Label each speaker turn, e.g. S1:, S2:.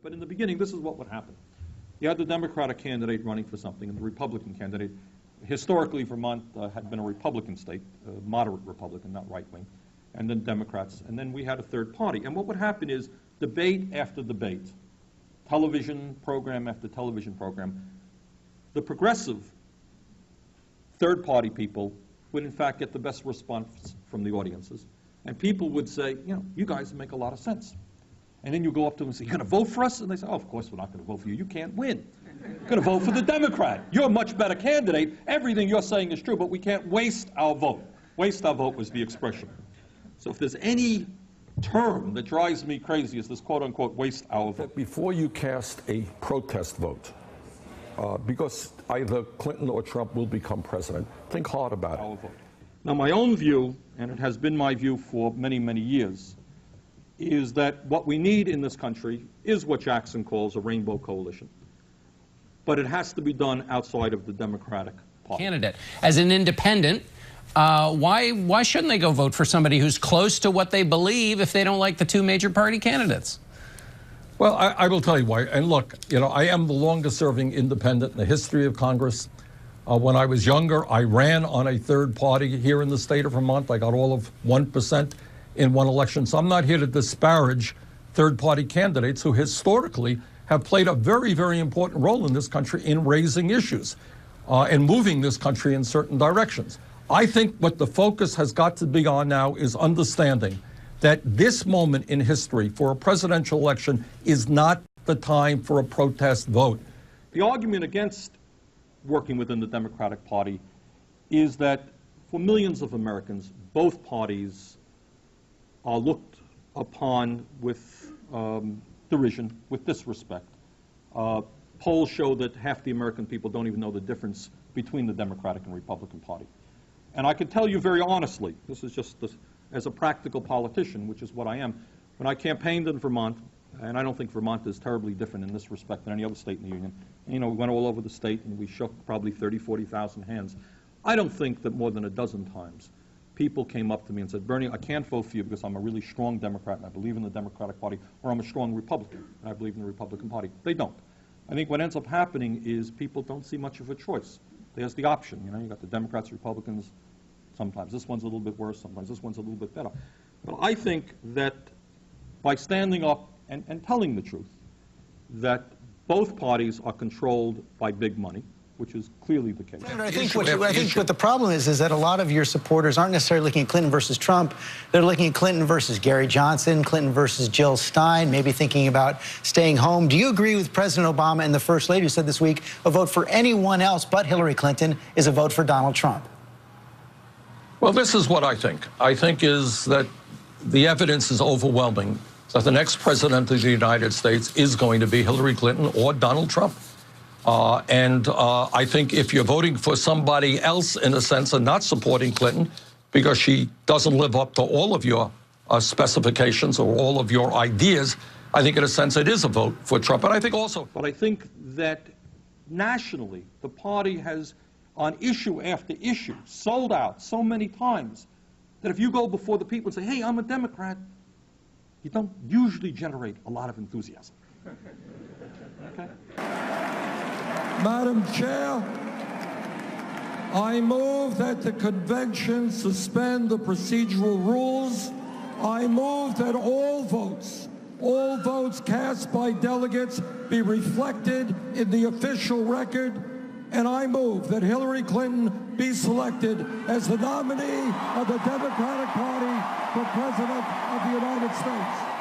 S1: But in the beginning, this is what would happen. You had the Democratic candidate running for something, and the Republican candidate. Historically, Vermont had been a Republican state, moderate Republican, not right-wing, and then Democrats. And then we had a third party. And what would happen is debate after debate, television program after television program, the progressive third-party people would, in fact, get the best response from the audiences. And people would say, you know, you guys make a lot of sense. And then you go up to them and say, you're going to vote for us? And they say, oh, of course we're not going to vote for you. You can't win. You're going to vote for the Democrat. You're a much better candidate. Everything you're saying is true, but we can't waste our vote. Waste our vote was the expression. So if there's any term that drives me crazy, is this quote-unquote waste our vote.
S2: Before you cast a protest vote, because either Clinton or Trump will become president, think hard about it.
S1: Our vote. Now, my own view, and it has been my view for many, many years, is that what we need in this country is what Jackson calls a rainbow coalition. But it has to be done outside of the Democratic Party.
S3: Candidate. As an independent, why shouldn't they go vote for somebody who's close to what they believe if they don't like the two major party candidates?
S2: Well, I will tell you why. And look, you know, I am the longest-serving independent in the history of Congress. When I was younger, I ran on a third party here in the state of Vermont. I got all of 1% in one election. So I'm not here to disparage third-party candidates who historically have played a very, very important role in this country in raising issues and moving this country in certain directions. I think what the focus has got to be on now is understanding that this moment in history for a presidential election is not the time for a protest vote.
S1: The argument against working within the Democratic Party is that for millions of Americans, both parties are looked upon with derision, with disrespect. Polls show that half the American people don't even know the difference between the Democratic and Republican Party. And I can tell you very honestly, this is just as a practical politician, which is what I am, when I campaigned in Vermont, and I don't think Vermont is terribly different in this respect than any other state in the Union. You know, we went all over the state and we shook probably 30, 40,000 hands. I don't think that more than a dozen times people came up to me and said, Bernie, I can't vote for you because I'm a really strong Democrat and I believe in the Democratic Party, or I'm a strong Republican and I believe in the Republican Party. They don't. I think what ends up happening is people don't see much of a choice. There's the option, you know, you got the Democrats, Republicans, sometimes this one's a little bit worse, sometimes this one's a little bit better. But I think that by standing up and telling the truth, that both parties are controlled by big money, which is clearly the case.
S4: I think what the problem is that a lot of your supporters aren't necessarily looking at Clinton versus Trump. They're looking at Clinton versus Gary Johnson, Clinton versus Jill Stein, maybe thinking about staying home. Do you agree with President Obama and the First Lady who said this week, a vote for anyone else but Hillary Clinton is a vote for Donald Trump?
S2: Well, this is what I think. I think is that the evidence is overwhelming that the next president of the United States is going to be Hillary Clinton or Donald Trump. I think if you're voting for somebody else, in a sense, and not supporting Clinton because she doesn't live up to all of your specifications or all of your ideas, I think in a sense it is a vote for Trump. And I think also...
S1: But I think that nationally, the party has, on issue after issue, sold out so many times that if you go before the people and say, hey, I'm a Democrat, you don't usually generate a lot of enthusiasm. Okay?
S5: Madam Chair, I move that the convention suspend the procedural rules. I move that all votes cast by delegates be reflected in the official record. And I move that Hillary Clinton be selected as the nominee of the Democratic Party for President of the United States.